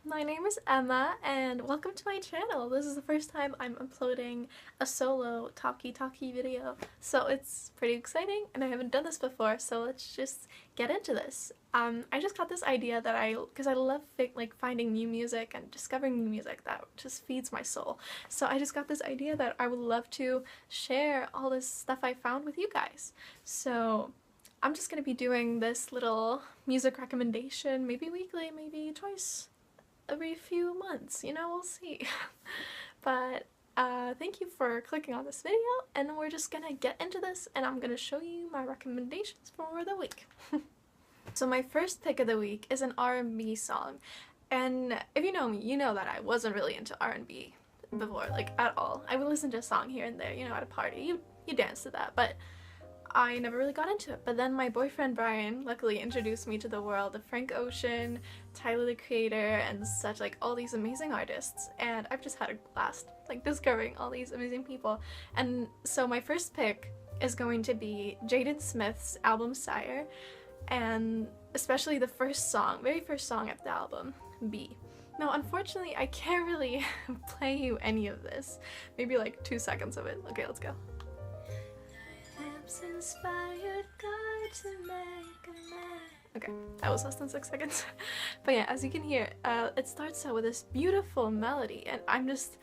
My name is Emma and welcome to my channel. This is the first time I'm uploading a solo talkie video, so it's pretty exciting and I haven't done this before, so let's just get into this. I just got this idea that because I love finding new music and discovering new music that just feeds my soul. So I just got this idea that I would love to share all this stuff I found with you guys. So I'm just gonna be doing this little music recommendation, maybe weekly, maybe twice every few months, we'll see. But thank you for clicking on this video, and we're just gonna get into this and I'm gonna show you my recommendations for the week. So my first pick of the week is an R&B song, and if you know me, you know that I wasn't really into R&B before, at all. I would listen to a song here and there, at a party, you dance to that, but I never really got into it. But then my boyfriend Brian luckily introduced me to the world of Frank Ocean, Tyler the Creator, and such, all these amazing artists, and I've just had a blast discovering all these amazing people. And so my first pick is going to be Jaden Smith's album Sire, and especially the very first song of the album, B. Now unfortunately I can't really play you any of this, maybe 2 seconds of it. Okay, let's go. Inspired God to make a man. Okay, that was less than 6 seconds. But yeah, as you can hear, it starts out with this beautiful melody, and I'm just,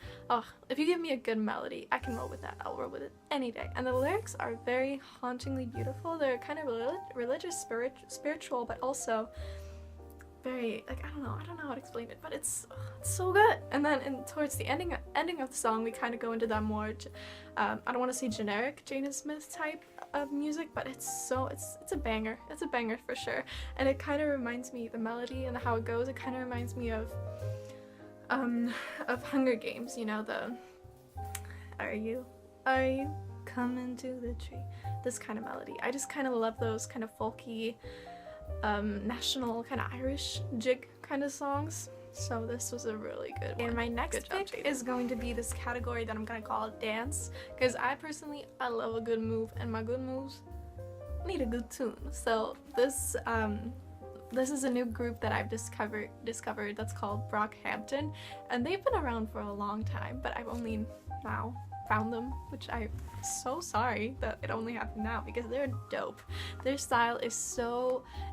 if you give me a good melody, I can roll with that. I'll roll with it any day. And the lyrics are very hauntingly beautiful. They're kind of religious, spiritual, but also very, I don't know how to explain it, but it's so good. And then towards the ending of the song, we kind of go into that more, I don't want to say generic Jaden Smith type of music, but it's a banger. It's a banger for sure. And it kind of reminds me, the melody and how it goes, it kind of reminds me of Hunger Games, the are you coming to the tree, this kind of melody. I just kind of love those kind of folky, national kind of Irish jig kind of songs, so this was a really good one. And my next pick is going to be this category that I'm gonna call dance, because I love a good move, and my good moves need a good tune. So this is a new group that I've discovered that's called Brockhampton, and they've been around for a long time, but I've only now found them, which I'm so sorry that it only happened now, because they're dope. Their style is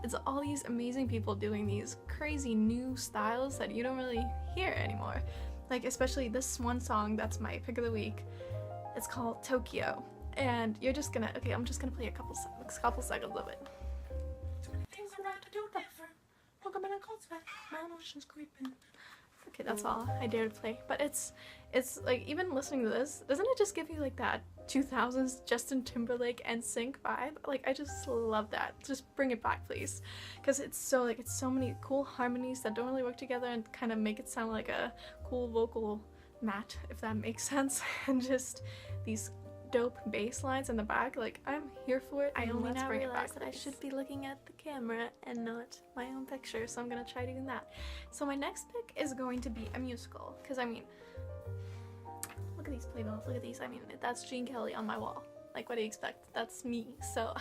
it's all these amazing people doing these crazy new styles that you don't really hear anymore. Especially this one song that's my pick of the week. It's called Tokyo, and I'm just gonna play a couple seconds of it. Okay, that's all I dare to play. But it's even listening to this, doesn't it just give you that 2000s Justin Timberlake NSYNC vibe? I just love that. Just bring it back, please, because it's so many cool harmonies that don't really work together and kind of make it sound like a cool vocal mat, if that makes sense. And just these dope bass lines in the back, I'm here for it. I only now realize that I should be looking at the camera and not my own picture, so I'm gonna try doing that. So my next pick is going to be a musical, because look at these playbills, look at these. That's Gene Kelly on my wall. What do you expect? That's me. So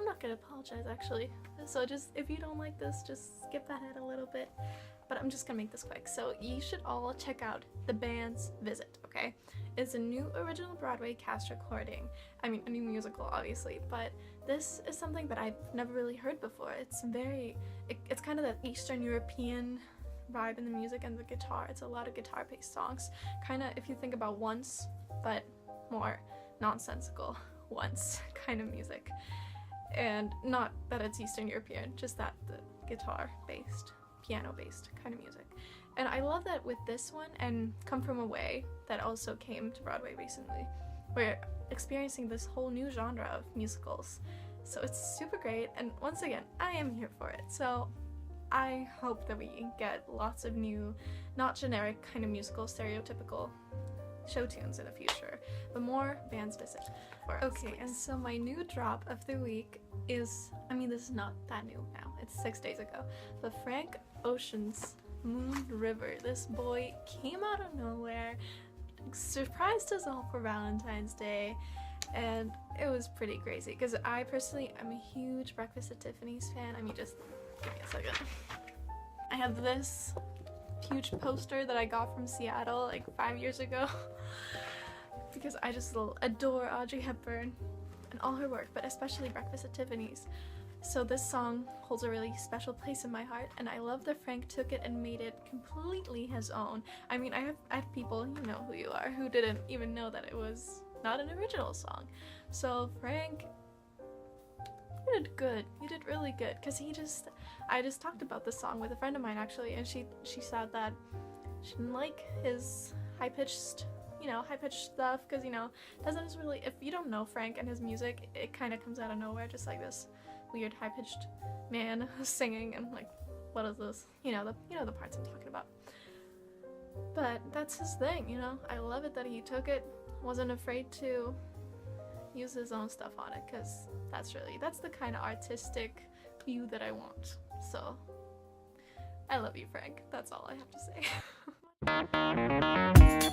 I'm not gonna apologize, actually. So just, if you don't like this, just skip ahead a little bit. But I'm just gonna make this quick. So you should all check out The Band's Visit, okay? It's a new original Broadway cast recording. A new musical, obviously, but this is something that I've never really heard before. It's kind of that Eastern European vibe in the music and the guitar. It's a lot of guitar-based songs. Kind of, if you think about Once, but more nonsensical Once kind of music. And not that it's Eastern European, just that the guitar-based, piano-based kind of music. And I love that with this one and Come From Away, that also came to Broadway recently, we're experiencing this whole new genre of musicals. So it's super great, and once again, I am here for it. So I hope that we get lots of new, not generic kind of musical, stereotypical show tunes in the future, but more Band's Visit for us. Okay, please. And so my new drop of the week is, this is not that new now, it's 6 days ago, but Frank Ocean's Moon River. This boy came out of nowhere, surprised us all for Valentine's Day, and it was pretty crazy, because I personally am a huge Breakfast at Tiffany's fan. Just give me a second. I have this huge poster that I got from Seattle like 5 years ago because I just adore Audrey Hepburn and all her work, but especially Breakfast at Tiffany's. So this song holds a really special place in my heart, and I love that Frank took it and made it completely his own. I mean, I have people, you know who you are, who didn't even know that it was not an original song. So Frank, you did good. You did really good, because I just talked about this song with a friend of mine actually, and she said that she didn't like his high-pitched stuff, because, you know, doesn't really, if you don't know Frank and his music, it kind of comes out of nowhere, just like this weird high-pitched man singing, and like, what is this? You know the parts I'm talking about. But that's his thing, you know. I love it that he took it, wasn't afraid to use his own stuff on it, because that's the kind of artistic view that I want. So I love you, Frank. That's all I have to say.